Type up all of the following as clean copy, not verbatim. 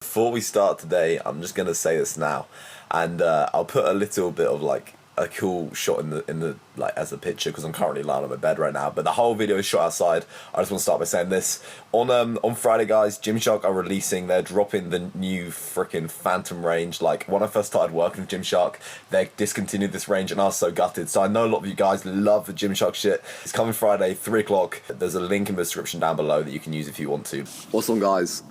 before we start today, I'm just gonna say this now, and I'll put a little bit of like a cool shot in the like as a picture because I'm currently lying on my bed right now. But the whole video is shot outside. I just want to start by saying this: on Friday, guys, Gymshark are releasing. They're dropping the new freaking Phantom range. Like when I first started working with Gymshark, they discontinued this range, and I was so gutted. So I know a lot of you guys love the Gymshark shit. It's coming Friday, 3 o'clock. There's a link in the description down below that you can use if you want to. What's on, guys?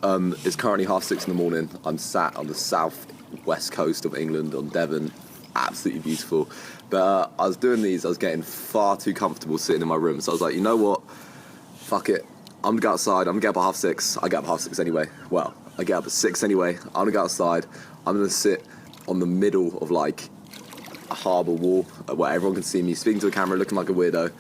It's currently 6:30 in the morning. I'm sat on the south-west coast of England, on Devon. Absolutely beautiful. But I was doing these, I was getting far too comfortable sitting in my room. So I was like, you know what? Fuck it. I'm gonna go outside. I'm gonna get up at 6:30. I get up at 6:30 anyway. Well, I get up at 6 anyway. I'm gonna go outside. I'm gonna sit on the middle of like a harbour wall where everyone can see me speaking to a camera, looking like a weirdo,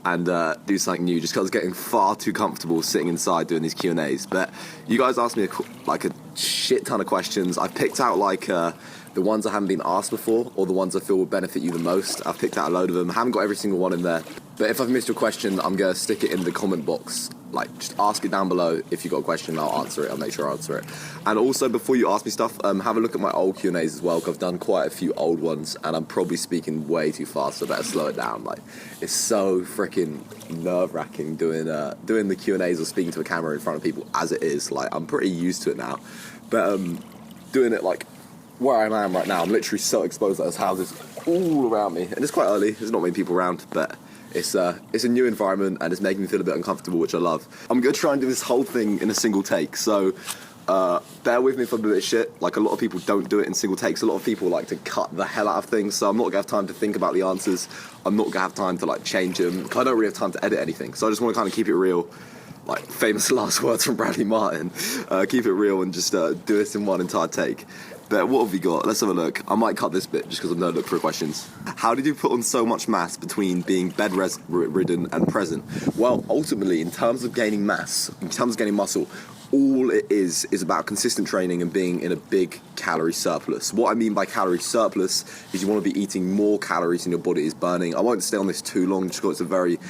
and do something new, just because I was getting far too comfortable sitting inside doing these Q&As. But you guys asked me a shit ton of questions. I picked out like the ones I haven't been asked before, or the ones I feel will benefit you the most. I've picked out a load of them. I haven't got every single one in there. But if I've missed your question, I'm gonna stick it in the comment box. Like, just ask it down below. If you've got a question, I'll answer it. I'll make sure I answer it. And also, before you ask me stuff, have a look at my old Q&As as well, because I've done quite a few old ones, and I'm probably speaking way too fast, so I better slow it down. Like, it's so freaking nerve-wracking doing the Q&As or speaking to a camera in front of people as it is. Like, I'm pretty used to it now. But doing it, like, where I am right now, I'm literally so exposed that there's houses all around me. And it's quite early, there's not many people around, but it's a new environment and it's making me feel a bit uncomfortable, which I love. I'm gonna try and do this whole thing in a single take, so bear with me if I'm a bit of shit. Like, a lot of people don't do it in single takes. A lot of people like to cut the hell out of things, so I'm not gonna have time to think about the answers. I'm not gonna have time to like change them. I don't really have time to edit anything, so I just wanna kind of keep it real. Like, famous last words from Bradley Martin. Keep it real and just do this in one entire take. But what have we got? Let's have a look. I might cut this bit just because I'm going to look for questions. How did you put on so much mass between being bedridden and present? Well, ultimately, in terms of gaining mass, in terms of gaining muscle, all it is about consistent training and being in a big calorie surplus. What I mean by calorie surplus is you want to be eating more calories than your body is burning. I won't stay on this too long just because it's a very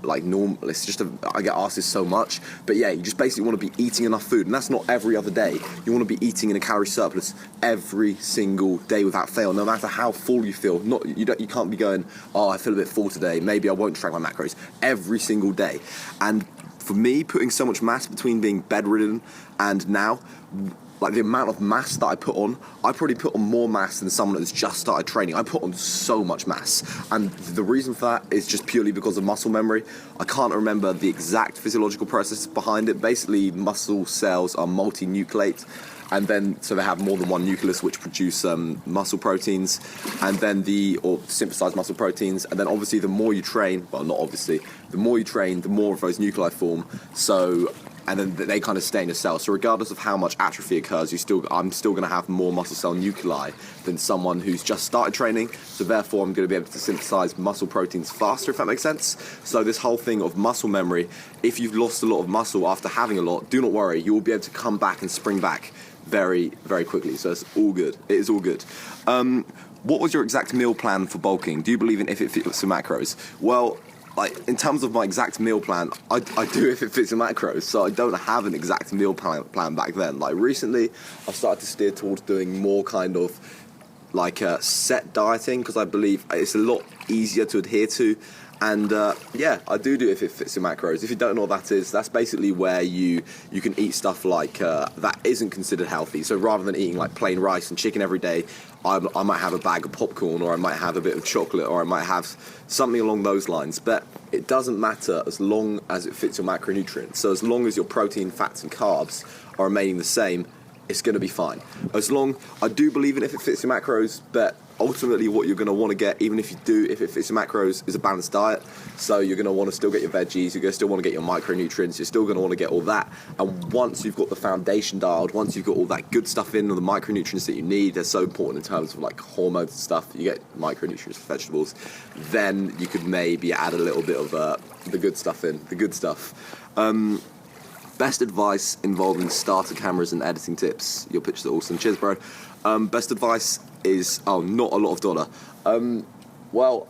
like normal, it's just I get asked this so much, but yeah, you just basically want to be eating enough food, and that's not every other day. You want to be eating in a calorie surplus every single day without fail, no matter how full you feel. You can't be going, oh, I feel a bit full today, maybe I won't track my macros. Every single day. And for me, putting so much mass between being bedridden and now, like the amount of mass that I put on, I probably put on more mass than someone that's just started training. I put on so much mass. And the reason for that is just purely because of muscle memory. I can't remember the exact physiological process behind it. Basically, muscle cells are multinucleate. And then, so they have more than one nucleus which produce muscle proteins, and then or synthesize muscle proteins. And then obviously the more you train, well, not obviously, the more you train, the more of those nuclei form. So, and then they kind of stay in your cell. So regardless of how much atrophy occurs, I'm still going to have more muscle cell nuclei than someone who's just started training. So therefore, I'm going to be able to synthesize muscle proteins faster, if that makes sense. So this whole thing of muscle memory, if you've lost a lot of muscle after having a lot, do not worry. You will be able to come back and spring back very, very quickly. So it's all good. It is all good. What was your exact meal plan for bulking? Do you believe in if it fits the macros? Well, like, in terms of my exact meal plan, I do if it fits the macros, so I don't have an exact meal plan back then. Like, recently, I've started to steer towards doing more kind of like set dieting, because I believe it's a lot easier to adhere to. And yeah, I do if it fits the macros. If you don't know what that is, that's basically where you can eat stuff like that isn't considered healthy. So rather than eating like plain rice and chicken every day, I might have a bag of popcorn, or I might have a bit of chocolate, or I might have something along those lines. But it doesn't matter as long as it fits your macronutrients. So as long as your protein, fats and carbs are remaining the same, it's going to be fine. I do believe in if it fits your macros, but ultimately what you're going to want to get, even if it fits your macros, is a balanced diet. So you're going to want to still get your veggies, you're going to still want to get your micronutrients, you're still going to want to get all that. And once you've got the foundation dialed, once you've got all that good stuff in, all the micronutrients that you need, they're so important in terms of like hormones and stuff, you get micronutrients for vegetables, then you could maybe add a little bit of the good stuff in, the good stuff. Best advice involving starter cameras and editing tips. Your pictures are awesome. Cheers, bro. Best advice is, not a lot of dollar. Well,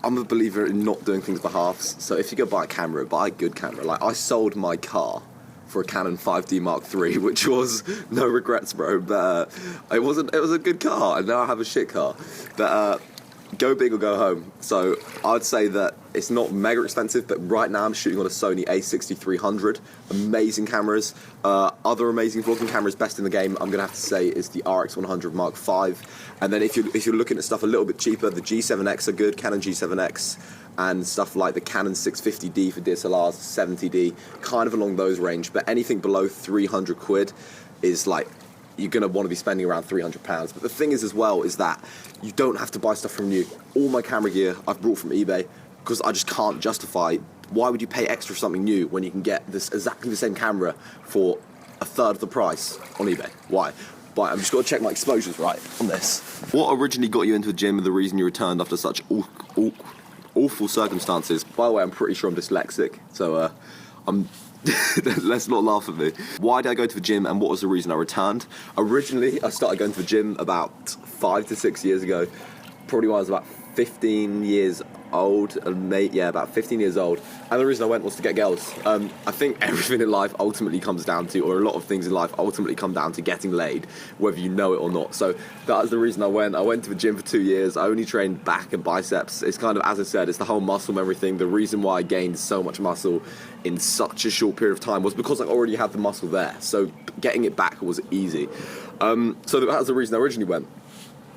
I'm a believer in not doing things for halves. So if you go buy a camera, buy a good camera. Like, I sold my car for a Canon 5D Mark III, which was no regrets, bro. But it was a good car, and now I have a shit car. But go big or go home. So I'd say that it's not mega expensive, but right now I'm shooting on a Sony a6300. Amazing cameras. Other amazing vlogging cameras, best in the game, I'm gonna have to say, is the RX100 Mark V. And then if you're looking at stuff a little bit cheaper, the G7X are good, Canon G7X, and stuff like the Canon 650D for DSLRs, 70D, kind of along those range. But anything below 300 quid is like, you're going to want to be spending around £300. But the thing is as well is that you don't have to buy stuff from new. All my camera gear I've brought from eBay, because I just can't justify, why would you pay extra for something new when you can get this exactly the same camera for a third of the price on eBay? Why? But I'm just got to check my exposures right on this. What originally got you into the gym and the reason you returned after such awful circumstances? By the way, I'm pretty sure I'm dyslexic, so let's not laugh at me. Why did I go to the gym and what was the reason I returned? Originally, I started going to the gym about 5 to 6 years ago, probably when I was about 15 years old, about 15 years old. And the reason I went was to get girls. I think everything in life ultimately comes down to, or a lot of things in life ultimately come down to getting laid, whether you know it or not. So that was the reason I went. I went to the gym for 2 years. I only trained back and biceps. It's kind of, as I said, it's the whole muscle memory thing. The reason why I gained so much muscle in such a short period of time was because I already had the muscle there. So getting it back was easy. So that was the reason I originally went.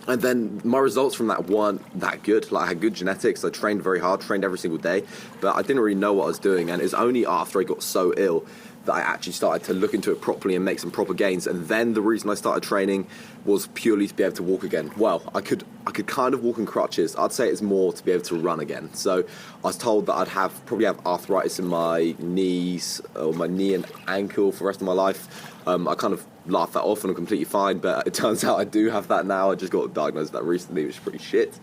And then my results from that weren't that good. Like, I had good genetics, I trained very hard, trained every single day, but I didn't really know what I was doing. And it was only after I got so ill that I actually started to look into it properly and make some proper gains. And then the reason I started training was purely to be able to walk again. Well, I could kind of walk in crutches. I'd say it's more to be able to run again. So I was told that I'd probably have arthritis in my knees, or my knee and ankle for the rest of my life. I kind of laughed that off and I'm completely fine, but it turns out I do have that now. I just got diagnosed with that recently, which is pretty shit.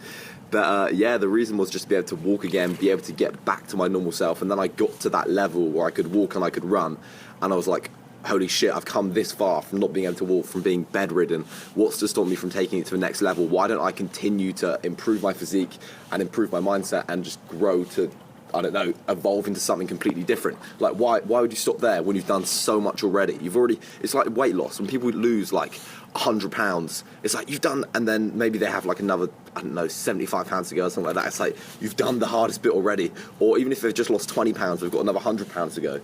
But yeah, the reason was just to be able to walk again, be able to get back to my normal self. And then I got to that level where I could walk and I could run. And I was like, holy shit, I've come this far from not being able to walk, from being bedridden. What's to stop me from taking it to the next level? Why don't I continue to improve my physique and improve my mindset and just grow to, I don't know, evolve into something completely different? Like, why would you stop there when you've done so much already? It's like weight loss. When people lose like 100 pounds, it's like you've done, and then maybe they have like another, I don't know, 75 pounds to go or something like that. It's like you've done the hardest bit already. Or even if they've just lost 20 pounds, they've got another 100 pounds to go.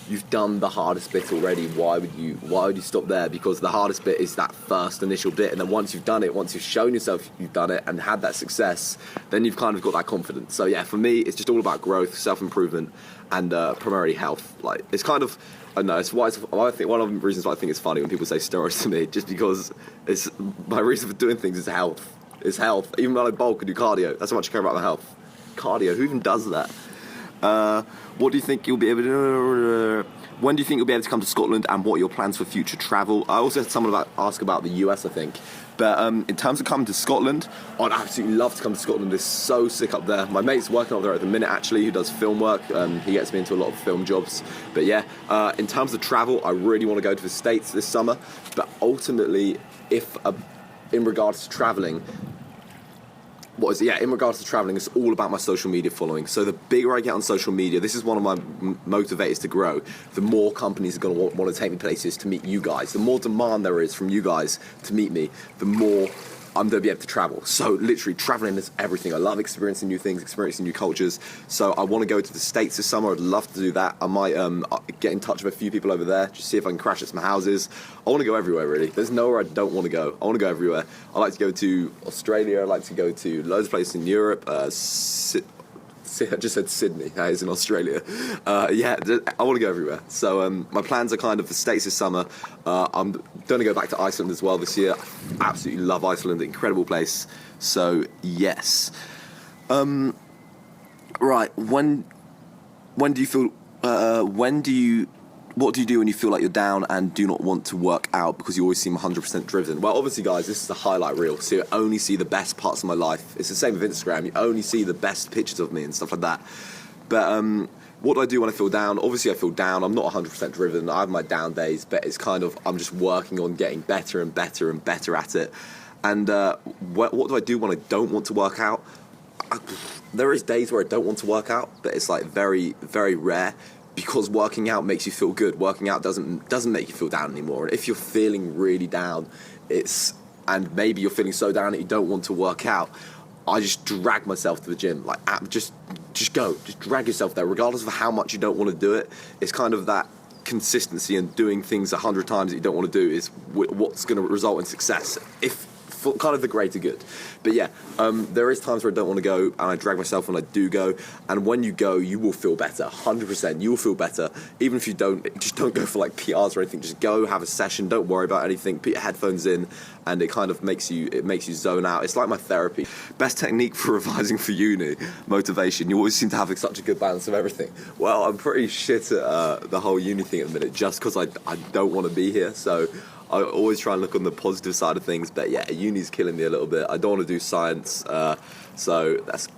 You've done the hardest bit already. Why would you stop there? Because the hardest bit is that first initial bit, and then once you've done it, once you've shown yourself you've done it and had that success, then you've kind of got that confidence. So yeah, for me, it's just all about growth, self-improvement, and primarily health. Like, it's kind of, I don't know, I think one of the reasons why I think it's funny when people say steroids to me, just because it's my reason for doing things is health. It's health. Even when I bulk and do cardio, that's how much I care about my health. Cardio, who even does that? What do you think you'll be able to... When do you think you'll be able to come to Scotland, and what are your plans for future travel? I also had someone ask about the US, I think. But in terms of coming to Scotland, I'd absolutely love to come to Scotland. It's so sick up there. My mate's working up there at the minute, actually, who does film work. He gets me into a lot of film jobs. But yeah, in terms of travel, I really want to go to the States this summer. But ultimately, in regards to traveling... in regards to traveling, it's all about my social media following. So the bigger I get on social media, this is one of my motivators to grow, the more companies are going to want to take me places to meet you guys. The more demand there is from you guys to meet me, the more I'm going to be able to travel. So literally, traveling is everything. I love experiencing new things, experiencing new cultures. So I want to go to the States this summer. I'd love to do that. I might get in touch with a few people over there, just see if I can crash at some houses. I want to go everywhere, really. There's nowhere I don't want to go. I want to go everywhere. I like to go to Australia. I like to go to loads of places in Europe. I just said Sydney, that is in Australia. Yeah, I want to go everywhere. So my plans are kind of the States this summer. I'm going to go back to Iceland as well this year. Absolutely love Iceland, incredible place. So yes. Right, what do you do when you feel like you're down and do not want to work out because you always seem 100% driven? Well, obviously, guys, this is a highlight reel, so you only see the best parts of my life. It's the same with Instagram. You only see the best pictures of me and stuff like that. But what do I do when I feel down? Obviously, I feel down. I'm not 100% driven. I have my down days, but it's kind of, I'm just working on getting better and better and better at it. And what do I do when I don't want to work out? There is days where I don't want to work out, but it's like very, very rare. because working out makes you feel good. Working out doesn't make you feel down anymore. And if you're feeling really down, and maybe you're feeling so down that you don't want to work out, I just drag myself to the gym. Like, just go. Just drag yourself there, regardless of how much you don't want to do it. It's kind of that consistency and doing things 100 times that you don't want to do is what's going to result in success. For kind of the greater good. But yeah, there is times where I don't want to go, and I drag myself when I do go. And when you go, you will feel better. 100%, you will feel better. Even if you just don't go for like PRs or anything. Just go, have a session. Don't worry about anything. Put your headphones in, and it kind of makes you zone out. It's like my therapy. Best technique for revising for uni: motivation. You always seem to have such a good balance of everything. Well, I'm pretty shit at the whole uni thing at the minute, just because I don't want to be here. So I always try and look on the positive side of things, but yeah, uni's killing me a little bit. I don't want to do science, so that's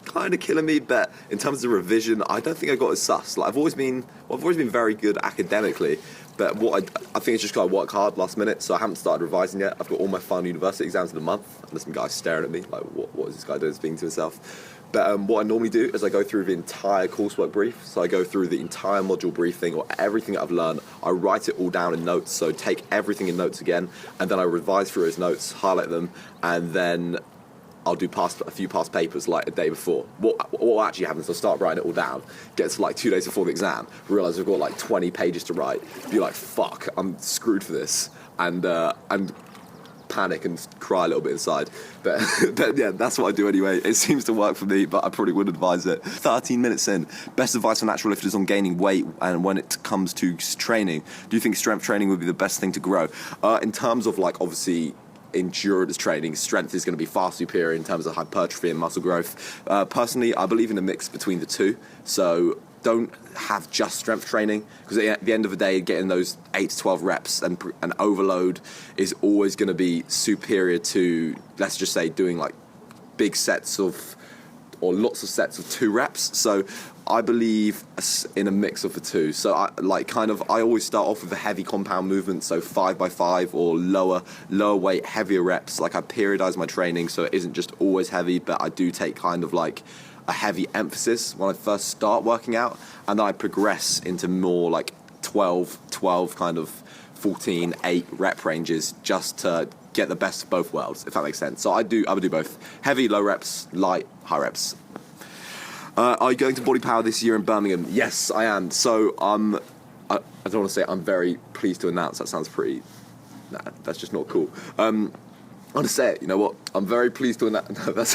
kind of killing me. But in terms of revision, I don't think I got as sus. Like I've always been very good academically, but I think it's just because I work hard last minute, so I haven't started revising yet. I've got all my final university exams in a month, and there's some guys staring at me like, what is this guy doing, speaking to himself? But what I normally do is I go through the entire coursework brief. So I go through the entire module briefing, or everything that I've learned. I write it all down in notes. So take everything in notes again, and then I revise through those notes, highlight them, and then I'll do a few past papers like a day before. What actually happens, I'll start writing it all down, get to like 2 days before the exam, realise I've got like 20 pages to write, be like, fuck, I'm screwed for this, and panic and cry a little bit inside. But yeah, that's what I do anyway. It seems to work for me, but I probably wouldn't advise it. 13 minutes in. Best advice for natural lifters on gaining weight and when it comes to training. Do you think strength training would be the best thing to grow? In terms of like, obviously, endurance training, strength is going to be far superior in terms of hypertrophy and muscle growth. Personally, I believe in a mix between the two. So don't have just strength training, because at the end of the day, getting those 8 to 12 reps and overload is always going to be superior to, let's just say, doing like big sets of, or lots of sets of 2 reps. So I believe in a mix of the two. So I always start off with a heavy compound movement, so 5x5 or lower weight, heavier reps. Like I periodize my training so it isn't just always heavy, but I do take kind of like a heavy emphasis when I first start working out, and then I progress into more like 12 kind of 14, 8 rep ranges, just to get the best of both worlds, if that makes sense. So I would do both. Heavy, low reps, light, high reps. Are you going to Body Power this year in Birmingham? Yes, I am. So I don't want to say I'm very pleased to announce. That sounds pretty... Nah, that's just not cool. I'm going to say it, you know what? I'm very pleased to announce... No, that's...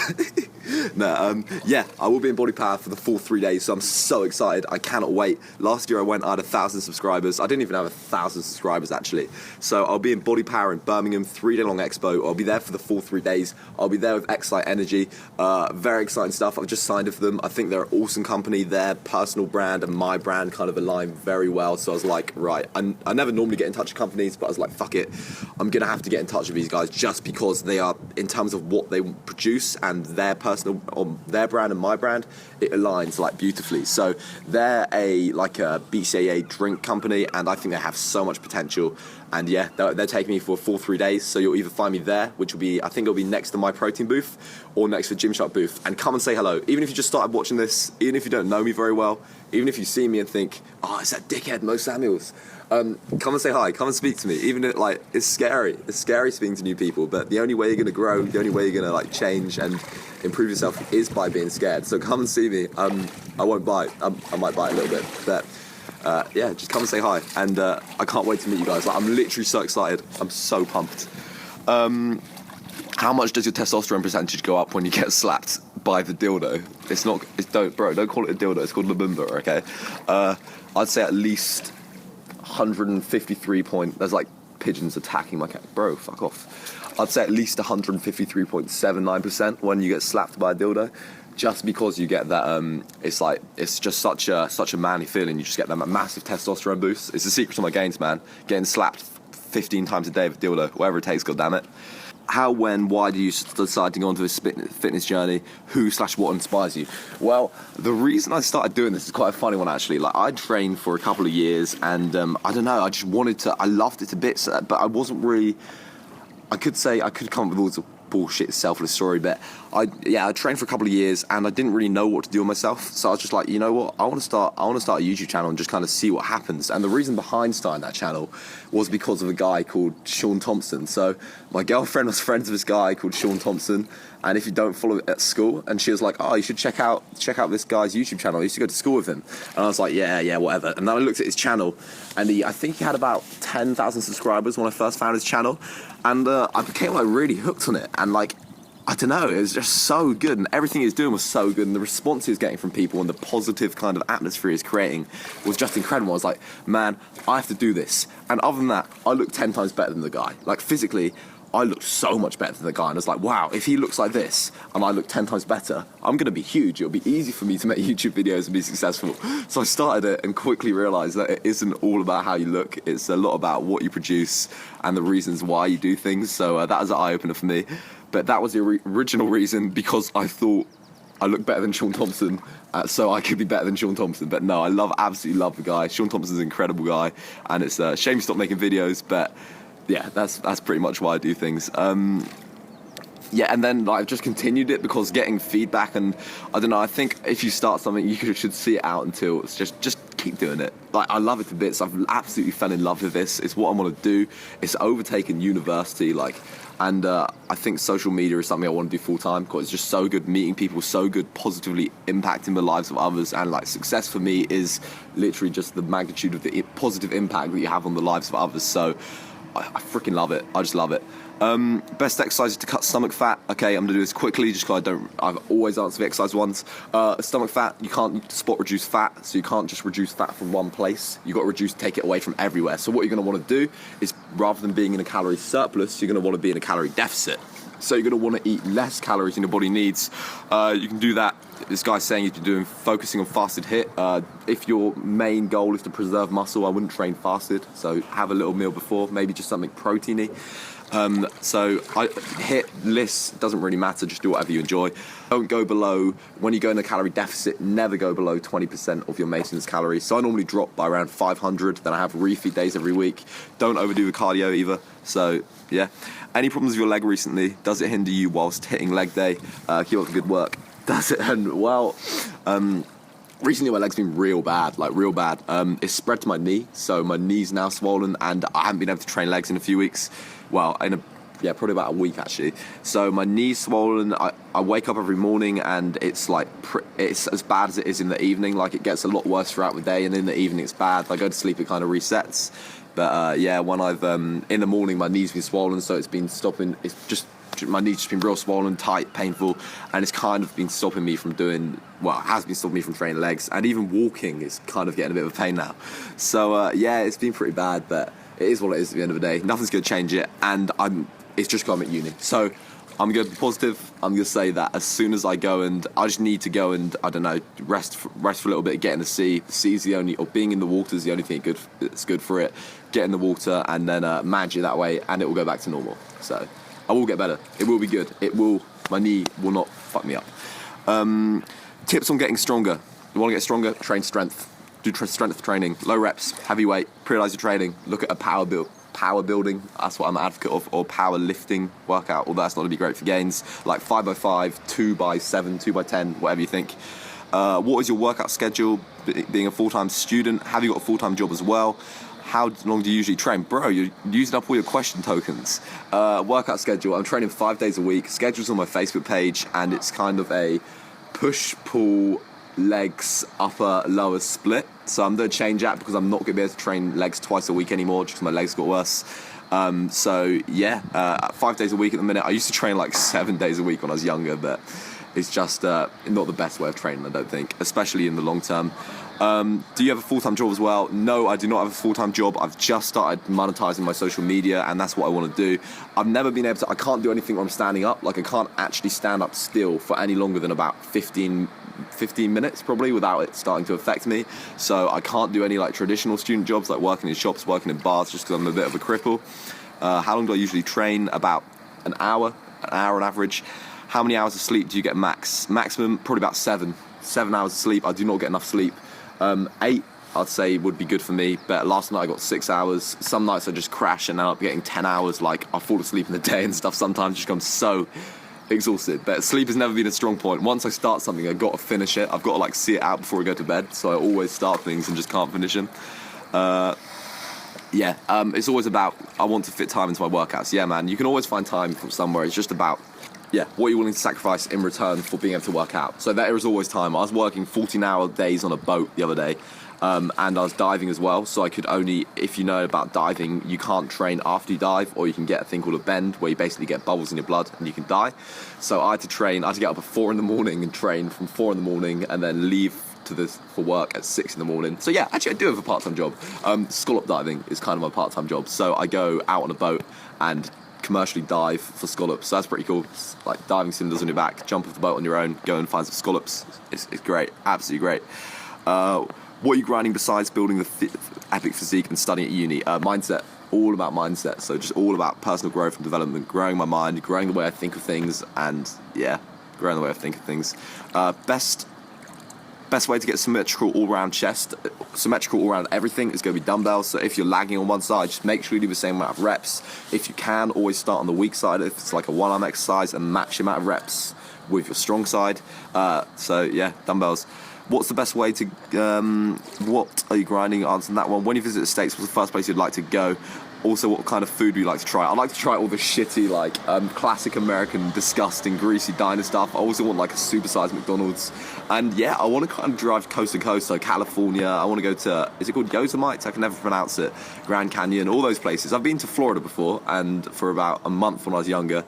yeah, I will be in Body Power for the full 3 days, so I'm so excited. I cannot wait. Last year I went, I had 1,000 subscribers. I didn't even have 1,000 subscribers, actually. So I'll be in Body Power in Birmingham, 3-day long expo. I'll be there for the full 3 days. I'll be there with Excite Energy. Very exciting stuff. I've just signed up for them. I think they're an awesome company. Their personal brand and my brand kind of align very well. So I was like, right, I never normally get in touch with companies, but I was like, fuck it. I'm going to have to get in touch with these guys just because they are, in terms of what they produce and their their brand and my brand, it aligns like beautifully. So they're a BCAA drink company, and I think they have so much potential. And yeah, they're taking me for a full 3 days. So you'll either find me there, which will be, I think it'll be next to my protein booth, or next to the Gymshark booth. And come and say hello. Even if you just started watching this, even if you don't know me very well, even if you see me and think, oh, it's that dickhead Mo Samuels. Come and say hi, come and speak to me. Even it's scary. It's scary speaking to new people, but the only way you're gonna grow, the only way you're gonna like change and improve yourself is by being scared. So come and see me. I won't bite. I might bite a little bit, but yeah, just come and say hi. And I can't wait to meet you guys. Like, I'm literally so excited. I'm so pumped. How much does your testosterone percentage go up when you get slapped by the dildo? Don't call it a dildo. It's called Labumba, okay? I'd say at least 153 there's like pigeons attacking my cat. Bro, fuck off. I'd say at least 153.79% when you get slapped by a dildo, just because you get that, it's just such a manly feeling. You just get that massive testosterone boost. It's the secret to my gains, man. Getting slapped 15 times a day with a dildo, whatever it takes, goddammit. How, when, why do you decide to go onto this fitness journey? Who/what inspires you? Well, the reason I started doing this is quite a funny one, actually. Like, I trained for a couple of years, and I don't know, I loved it to bits, but I wasn't really... I could come up with bullshit selfless story, but I trained for a couple of years and I didn't really know what to do with myself, so I was just like, you know what, I want to start a YouTube channel and just kind of see what happens. And the reason behind starting that channel was because of a guy called Sean Thompson. So my girlfriend was friends with this guy called Sean Thompson, and if you don't follow it at school, and she was like, oh, you should check out this guy's YouTube channel, I used to go to school with him. And I was like, yeah, whatever. And then I looked at his channel, and I think he had about 10,000 subscribers when I first found his channel, and I became like really hooked on it. And like, I don't know, it was just so good, and everything he was doing was so good, and the response he was getting from people and the positive kind of atmosphere he was creating was just incredible. I was like, man, I have to do this. And other than that, I looked 10 times better than the guy. Like, physically, I looked so much better than the guy, and I was like, wow, if he looks like this and I look 10 times better, I'm going to be huge. It'll be easy for me to make YouTube videos and be successful. So I started it and quickly realized that it isn't all about how you look. It's a lot about what you produce and the reasons why you do things. So that was an eye-opener for me. But that was the original reason, because I thought I looked better than Sean Thompson, so I could be better than Sean Thompson. But no, absolutely love the guy. Sean Thompson's an incredible guy, and it's a shame he stopped making videos, but yeah, that's pretty much why I do things. Yeah, and then like, I've just continued it because getting feedback, and I don't know, I think if you start something, you should see it out until it's just keep doing it. Like, I love it to bits. I've absolutely fell in love with this. It's what I want to do. It's overtaken university, like, and I think social media is something I want to do full time, because it's just so good meeting people, so good positively impacting the lives of others, and like, success for me is literally just the magnitude of the positive impact that you have on the lives of others. So I freaking love it. I just love it. Best exercises to cut stomach fat. Okay, I'm gonna do this quickly just because I've always answered the exercise ones. Stomach fat, you can't spot reduce fat, so you can't just reduce fat from one place. You've got to take it away from everywhere. So what you're gonna want to do is, rather than being in a calorie surplus, you're gonna want to be in a calorie deficit. So you're gonna want to eat less calories than your body needs. You can do that. This guy's saying you can do focusing on fasted HIIT. If your main goal is to preserve muscle, I wouldn't train fasted. So have a little meal before, maybe just something proteiny. So HIIT list doesn't really matter, just do whatever you enjoy. Don't go below, when you go in a calorie deficit, never go below 20% of your maintenance calories. So I normally drop by around 500, then I have refeed days every week. Don't overdo the cardio either. So yeah. Any problems with your leg recently? Does it hinder you whilst hitting leg day? Keep up the good work. Does it? And well, recently my leg's been real bad. It's spread to my knee, so my knee's now swollen, and I haven't been able to train legs in a few weeks. Well, probably about a week actually. So my knee's swollen. I wake up every morning and it's like it's as bad as it is in the evening. Like, it gets a lot worse throughout the day, and in the evening it's bad. I go to sleep, it kind of resets. But when I've in the morning, my knee's been swollen, so it's been stopping. It's just, my knee's just been real swollen, tight, painful, and it's kind of been stopping me from it has been stopping me from training legs, and even walking is kind of getting a bit of a pain now. So it's been pretty bad, but it is what it is at the end of the day. Nothing's going to change it, and it's just because I'm at uni. So I'm going to be positive. I'm going to say that as soon as I go, and I just need to go and, I don't know, rest for a little bit, get in the sea. The sea's the only, or being in the water is the only thing that's good for it. Get in the water and then manage it that way, and it will go back to normal. So I will get better. It will be good. My knee will not fuck me up. Tips on getting stronger. You want to get stronger? Train strength. Do strength training. Low reps, heavy weight, periodize your training. Look at a power building, that's what I'm an advocate of, or power lifting workout, although that's not going to be great for gains, like 5x5, 2x7, 2x10, whatever you think. What is your workout schedule, being a full-time student? Have you got a full-time job as well? How long do you usually train? Bro, you're using up all your question tokens. Workout schedule, I'm training 5 days a week. Schedule's on my Facebook page, and it's kind of a push-pull legs upper lower split. So I'm going to change that because I'm not going to be able to train legs twice a week anymore just because my legs got worse. 5 days a week at the minute. I used to train like 7 days a week when I was younger, but it's just not the best way of training, I don't think, especially in the long term. Do you have a full-time job as well? No, I do not have a full-time job. I've just started monetizing my social media, and that's what I want to do. I've never been able to, I can't do anything when I'm standing up. Like, I can't actually stand up still for any longer than about 15 minutes probably without it starting to affect me. So I can't do any like traditional student jobs like working in shops, working in bars, just because I'm a bit of a cripple. How long do I usually train? About an hour on average. How many hours of sleep do you get maximum? Probably about 7 hours of sleep. I do not get enough sleep. 8, I'd say would be good for me. But last night I got 6 hours. Some nights I just crash and end up getting 10 hours. Like, I fall asleep in the day and stuff sometimes, just I'm so exhausted. But sleep has never been a strong point. Once I start something, I've got to finish it. I've got to like see it out before I go to bed. So I always start things and just can't finish them. It's always about, I want to fit time into my workouts. Yeah, man, you can always find time from somewhere. It's just about, what you're willing to sacrifice in return for being able to work out. So there is always time. I was working 14-hour days on a boat the other day, and I was diving as well. So I could only, if you know about diving, you can't train after you dive, or you can get a thing called a bend, where you basically get bubbles in your blood and you can die. So I had to get up at 4 in the morning and train from 4 in the morning, and then leave for work at 6 in the morning. So yeah, actually I do have a part-time job. Scallop diving is kind of my part-time job. So I go out on a boat and commercially dive for scallops. So that's pretty cool. It's like diving cylinders on your back, jump off the boat on your own, go and find some scallops. It's great, absolutely great. What are you grinding besides building the epic physique and studying at uni? Mindset. All about mindset. So just all about personal growth and development, growing my mind, growing the way I think of things, and growing the way I think of things. Best way to get symmetrical all-round chest, symmetrical all-round everything is going to be dumbbells. So if you're lagging on one side, just make sure you do the same amount of reps. If you can, always start on the weak side if it's like a one-arm exercise, and match the amount of reps with your strong side. Dumbbells. What's the best way to, what are you grinding? Answering that one. When you visit the States, what's the first place you'd like to go? Also, what kind of food do you like to try? I like to try all the shitty, classic American, disgusting, greasy diner stuff. I also want, a supersized McDonald's. And, I want to kind of drive coast to coast, so California. I want to go to, is it called Yosemite? I can never pronounce it. Grand Canyon, all those places. I've been to Florida before, and for about a month when I was younger,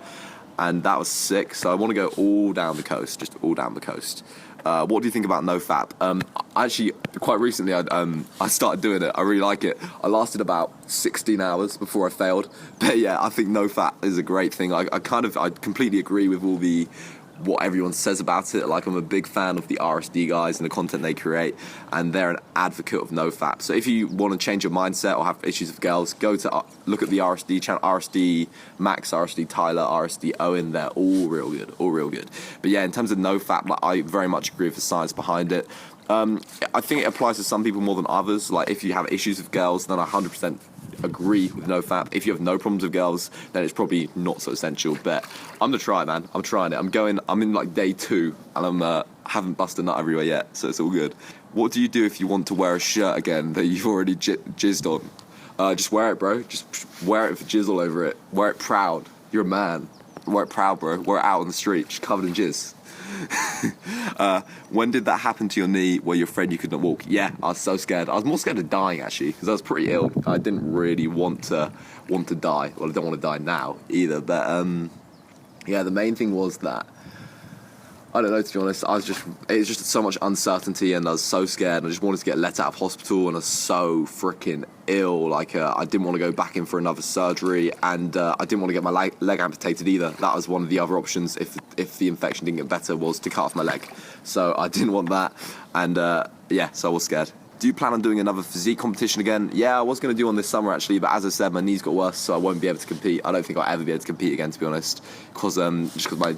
and that was sick. So I want to go all down the coast, just all down the coast. What do you think about NoFap? Actually, quite recently, I started doing it. I really like it. I lasted about 16 hours before I failed. But I think NoFap is a great thing. I completely agree with what everyone says about it. I'm a big fan of the RSD guys and the content they create, and they're an advocate of NoFap. So if you want to change your mindset or have issues with girls, go to look at the RSD channel, RSD Max, RSD Tyler, RSD Owen. They're all real good. But in terms of NoFap, I very much agree with the science behind it. I think it applies to some people more than others. If you have issues with girls, then I 100% agree with NoFap. If you have no problems with girls, then it's probably not so essential. But I'm gonna try it, man. I'm trying it. I'm in day 2, and haven't busted a nut everywhere yet, so it's all good. What do you do if you want to wear a shirt again that you've already jizzed on? Just wear it, bro. Just wear it with jizz all over it. Wear it proud. You're a man. Wear it proud, bro. Wear it out on the street, just covered in jizz. When did that happen to your knee where you're afraid you couldn't walk? I was so scared. I was more scared of dying, actually, because I was pretty ill. I didn't really want to die. Well, I don't want to die now either, but the main thing was that, I don't know, to be honest, it was just so much uncertainty, and I was so scared. I just wanted to get let out of hospital, and I was so freaking ill. I didn't want to go back in for another surgery, and I didn't want to get my leg amputated either. That was one of the other options, if the infection didn't get better, was to cut off my leg. So I didn't want that, and so I was scared. Do you plan on doing another physique competition again? I was going to do one this summer, actually, but as I said, my knees got worse, so I won't be able to compete. I don't think I'll ever be able to compete again, to be honest, because my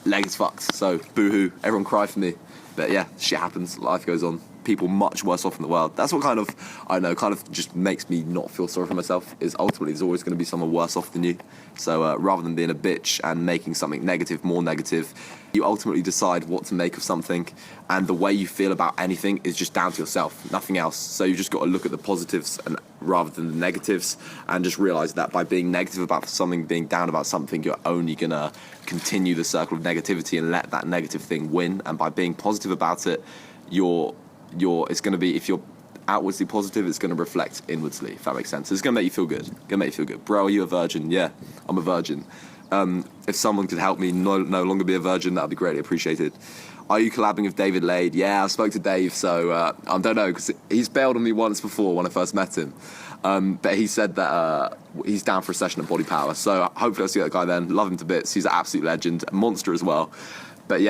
leg is fucked, so boo-hoo, everyone cry for me. But shit happens, life goes on. People much worse off in the world. That's what kind of just makes me not feel sorry for myself, is ultimately there's always going to be someone worse off than you. So rather than being a bitch and making something negative more negative, you ultimately decide what to make of something, and the way you feel about anything is just down to yourself, nothing else. So you just got to look at the positives and rather than the negatives, and just realise that by being negative about something, being down about something, you're only going to continue the circle of negativity and let that negative thing win. And by being positive about it, it's going to be, if you're outwardly positive, it's going to reflect inwardly, if that makes sense. It's going to make you feel good. Bro, are you a virgin? Yeah, I'm a virgin. If someone could help me no longer be a virgin, that would be greatly appreciated. Are you collabing with David Lade? I spoke to Dave, so I don't know, because he's bailed on me once before when I first met him. But he said that he's down for a session at Body Power, so hopefully I'll see that guy then. Love him to bits. He's an absolute legend, a monster as well. But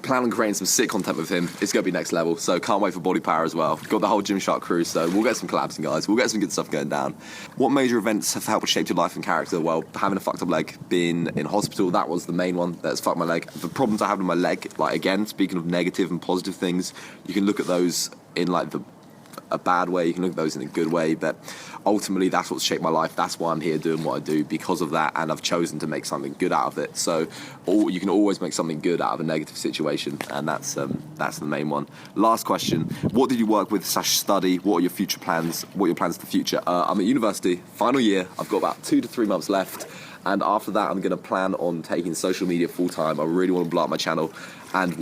plan on creating some sick content with him. It's going to be next level, so can't wait for Body Power as well. Got the whole Gymshark crew, so we'll get some collabs in, guys. We'll get some good stuff going down. What major events have helped shape your life and character? Well, having a fucked up leg, being in hospital, that was the main one that's fucked my leg. The problems I have with my leg, again, speaking of negative and positive things, you can look at those in the a bad way, you can look at those in a good way, but ultimately that's what's shaped my life. That's why I'm here doing what I do, because of that, and I've chosen to make something good out of it. So you can always make something good out of a negative situation, and that's the main one. Last question: what did you work with / study? What are your future plans? What are your plans for the future? I'm at university, final year. I've got about 2 to 3 months left, and after that I'm going to plan on taking social media full time. I really want to blow up my channel and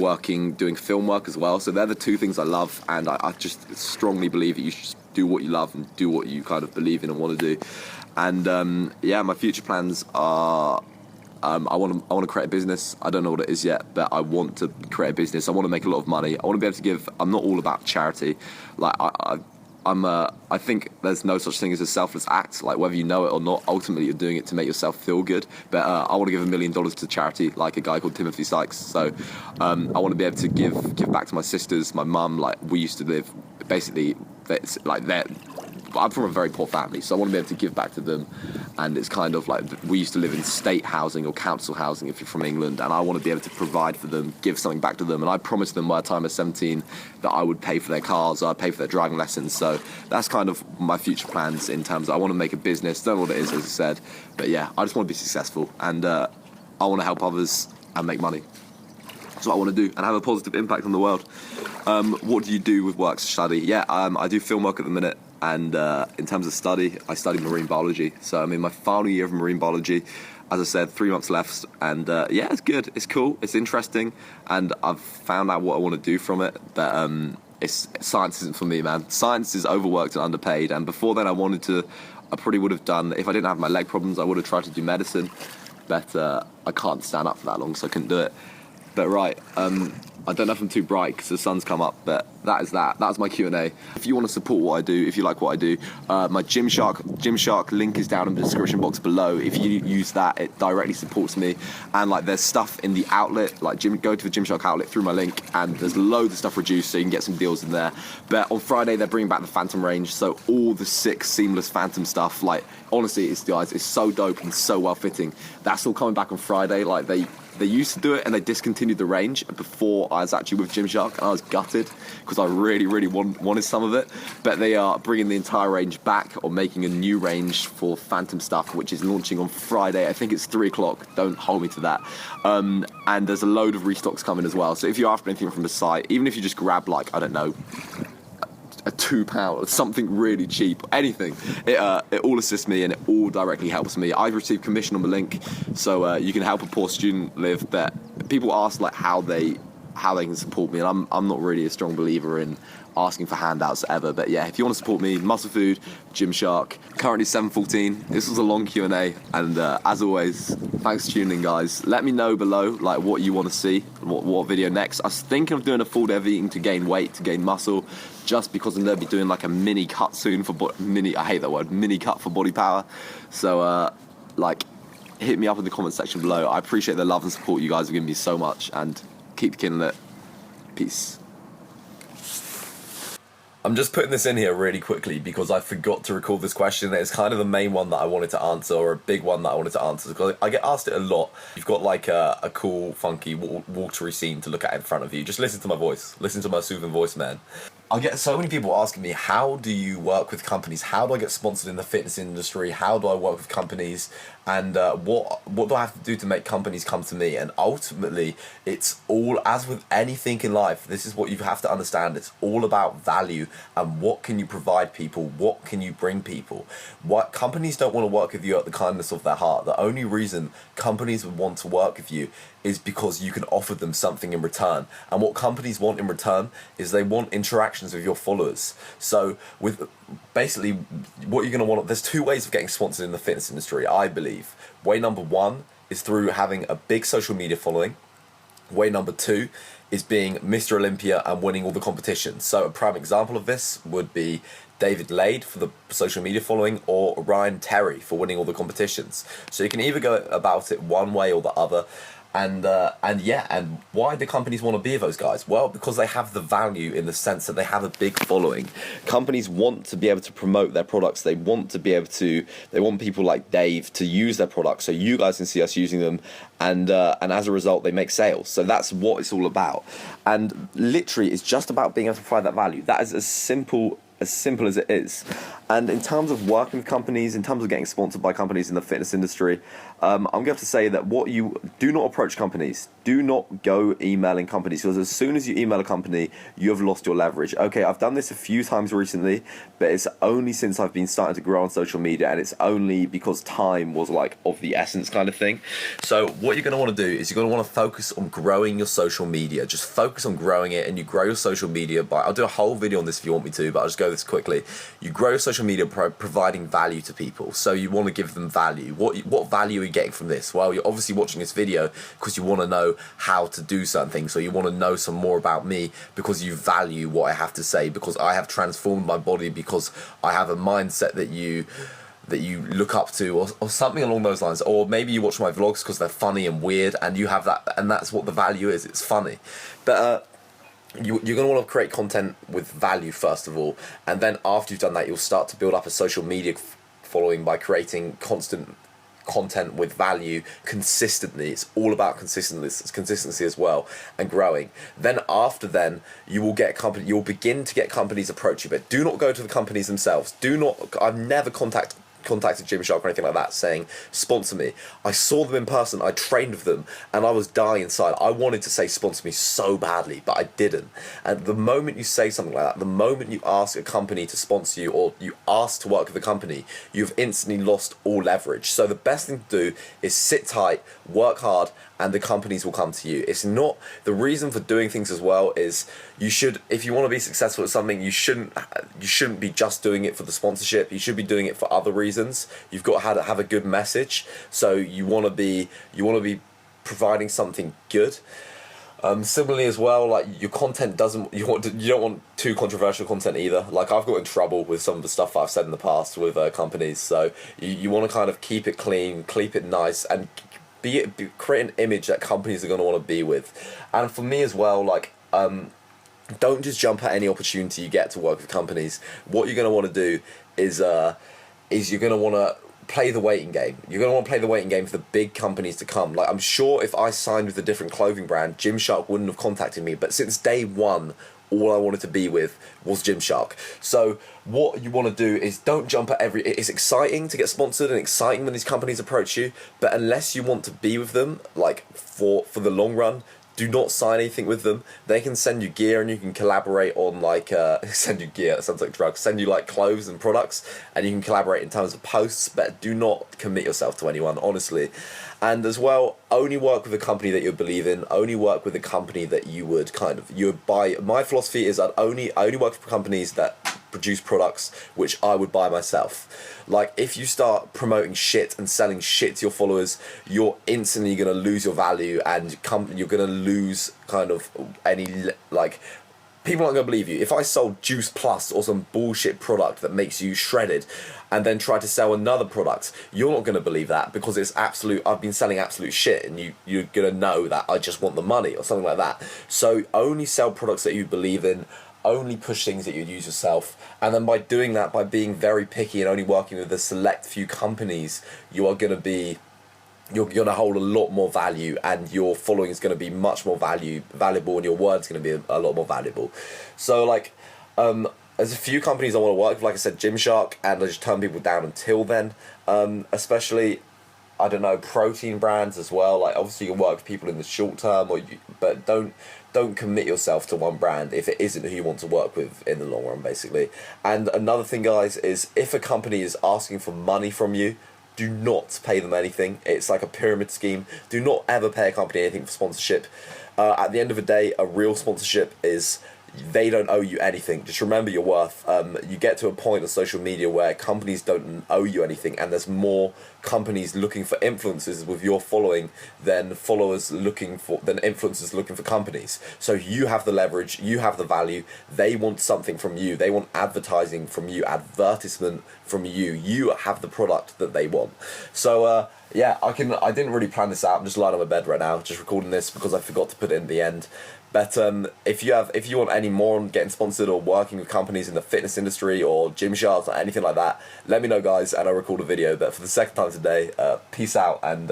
doing film work as well. So they're the 2 things I love, and I just strongly believe that you should do what you love and do what you kind of believe in and want to do. And yeah, my future plans are I want to create a business. I don't know what it is yet, but I want to create a business. I want to make a lot of money. I want to be able to give. I'm not all about charity. Like I think there's no such thing as a selfless act. Like, whether you know it or not, ultimately you're doing it to make yourself feel good. But I want to give $1 million to charity, like a guy called Timothy Sykes. So I want to be able to give back to my sisters, my mum. Like, we used to live basically. It's like that. I'm from a very poor family, so I want to be able to give back to them. And it's kind of like, we used to live in state housing or council housing if you're from England, and I want to be able to provide for them, give something back to them. And I promised them by the time I was 17 that I would pay for their cars, I'd pay for their driving lessons. So that's kind of my future plans in terms of, I want to make a business. Don't know what it is, as I said, but yeah, I just want to be successful, and I want to help others and make money. That's what I want to do, and have a positive impact on the world. What do you do with work study? Yeah, I do film work at the minute, and in terms of study, I study marine biology. So I'm in my final year of marine biology. As I said, 3 months left, and yeah, it's good, it's cool, it's interesting, and I've found out what I want to do from it. But science isn't for me, man. Science is overworked and underpaid, and before then I probably would have done, if I didn't have my leg problems, I would have tried to do medicine, but I can't stand up for that long, so I couldn't do it. But right, I don't know if I'm too bright because the sun's come up, but that's my Q&A. If you want to support what I do, if you like what I do, my Gymshark link is down in the description box below. If you use that, it directly supports me. And like, there's stuff in the outlet, like go to the Gymshark outlet through my link, and there's loads of stuff reduced, so you can get some deals in there. But on Friday, they're bringing back the Phantom range, so all the sick, seamless Phantom stuff, like, honestly, it's so dope and so well fitting. That's all coming back on Friday. Like, they used to do it and they discontinued the range before I was actually with Gymshark, and I was gutted because I really wanted some of it. But they are bringing the entire range back, or making a new range for Phantom stuff, which is launching on Friday. I think it's 3 o'clock. Don't hold me to that. And there's a load of restocks coming as well. So if you're after anything from the site, even if you just grab, like, I don't know, a £2, something really cheap, anything, it all assists me, and it all directly helps me. I've received commission on the link, so you can help a poor student live. But people ask like how they can support me, and I'm not really a strong believer in asking for handouts ever. But yeah, if you want to support me, Muscle Food, Gymshark. Currently 7:14. This was a long Q&A, and as always, thanks for tuning in, guys. Let me know below like what you want to see, what video next. I was thinking of doing a full day of eating to gain weight, to gain muscle, just because I'm going to be doing like a mini cut soon for I hate that word, mini cut for body power. So like, hit me up in the comment section below. I appreciate the love and support you guys have given me so much, and keep killing it. Peace. I'm just putting this in here really quickly because I forgot to record this question. It's kind of the main one that I wanted to answer, or a big one that I wanted to answer, because I get asked it a lot. You've got like a cool, funky, watery scene to look at in front of you. Just listen to my voice. Listen to my soothing voice, man. I get so many people asking me, how do you work with companies? How do I get sponsored in the fitness industry? How do I work with companies? And what do I have to do to make companies come to me? And ultimately, it's all, as with anything in life, this is what you have to understand. It's all about value, and what can you provide people? What can you bring people? What companies don't want to work with you out the kindness of their heart. The only reason companies would want to work with you is because you can offer them something in return. And what companies want in return is they want interactions with your followers. So with basically what you're going to want, there's 2 ways of getting sponsored in the fitness industry, I believe. Way number 1 is through having a big social media following. Way number 2 is being Mr. Olympia and winning all the competitions. So a prime example of this would be David Lade for the social media following, or Ryan Terry for winning all the competitions. So you can either go about it one way or the other. And why do companies want to be those guys? Well, because they have the value in the sense that they have a big following. Companies want to be able to promote their products. They want people like Dave to use their products, so you guys can see us using them, and as a result, they make sales. So that's what it's all about. And literally, it's just about being able to provide that value. That is as simple as simple as it is. And in terms of working with companies, in terms of getting sponsored by companies in the fitness industry, I'm going to have to say that do not approach companies. Do not go emailing companies, because as soon as you email a company, you have lost your leverage. Okay, I've done this a few times recently, but it's only since I've been starting to grow on social media, and it's only because time was like of the essence kind of thing. So what you're going to want to do is you're going to want to focus on growing your social media. Just focus on growing it, and you grow your social media by, I'll do a whole video on this if you want me to, but I'll just go this quickly. You grow your social media providing value to people. So you want to give them value. What value are you getting from this? Well, you're obviously watching this video because you want to know how to do certain things. So you want to know some more about me because you value what I have to say, because I have transformed my body, because I have a mindset that you look up to, or something along those lines. Or maybe you watch my vlogs because they're funny and weird, and you have that, and that's what the value is. It's funny. But you're going to want to create content with value first of all, and then after you've done that, you'll start to build up a social media following by creating constant content with value consistently. It's all about consistency as well, and growing. Then you will begin to get companies approach you, but do not go to the companies themselves. I've never contacted Gymshark or anything like that saying sponsor me. I saw them in person, I trained with them, and I was dying inside. I wanted to say sponsor me so badly, but I didn't. And the moment you say something like that, the moment you ask a company to sponsor you, or you ask to work with a company, you've instantly lost all leverage. So the best thing to do is sit tight, work hard, and the companies will come to you. It's not, the reason for doing things as well is if you want to be successful at something, you shouldn't be just doing it for the sponsorship. You should be doing it for other reasons. You've got to have a good message. So you want to be providing something good. Similarly as well, like your content you don't want too controversial content either. Like I've got in trouble with some of the stuff I've said in the past with companies. So you want to kind of keep it clean, keep it nice, and create an image that companies are going to want to be with. And for me as well, like don't just jump at any opportunity you get to work with companies. What you're going to want to do is you're going to want to play the waiting game. You're going to want to play the waiting game for the big companies to come. Like I'm sure if I signed with a different clothing brand, Gymshark wouldn't have contacted me, but since day one, all I wanted to be with was Gymshark. So what you want to do is don't jump at it's exciting to get sponsored and exciting when these companies approach you, but unless you want to be with them, like for the long run, do not sign anything with them. They can send you gear and you can collaborate on like, send you gear, that sounds like drugs, send you like clothes and products, and you can collaborate in terms of posts, but do not commit yourself to anyone, honestly. And as well, only work with a company that you believe in, only work with a company that you would buy. My philosophy is I only work for companies that produce products which I would buy myself. Like if you start promoting shit and selling shit to your followers, you're instantly going to lose your value, and you're going to lose kind of any, like, people aren't going to believe you. If I sold Juice Plus or some bullshit product that makes you shredded and then try to sell another product, you're not going to believe that because I've been selling absolute shit, and you're going to know that I just want the money or something like that. So only sell products that you believe in, only push things that you'd use yourself, and then by doing that, by being very picky and only working with a select few companies, you're going to hold a lot more value, and your following is going to be much more valuable, and your word's going to be a lot more valuable. So like, there's a few companies I want to work with, like I said, Gymshark, and I just turn people down until then. Especially, I don't know, protein brands as well. Like obviously you can work with people in the short term, but don't commit yourself to one brand if it isn't who you want to work with in the long run, basically. And another thing, guys, is if a company is asking for money from you, do not pay them anything. It's like a pyramid scheme. Do not ever pay a company anything for sponsorship. At the end of the day, a real sponsorship is, they don't owe you anything. Just remember your worth. You get to a point on social media where companies don't owe you anything, and there's more companies looking for influencers with your following than influencers looking for companies. So you have the leverage, you have the value. They want something from you. They want advertising from you, advertisement from you. You have the product that they want. So yeah, I didn't really plan this out. I'm just lying on my bed right now, just recording this because I forgot to put it in the end. But if you want any more on getting sponsored or working with companies in the fitness industry or Gymshark or anything like that, let me know, guys, and I'll record a video. But for the second time today, peace out. And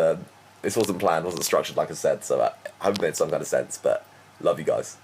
this wasn't planned, wasn't structured, like I said, so I hope it made some kind of sense. But love you guys.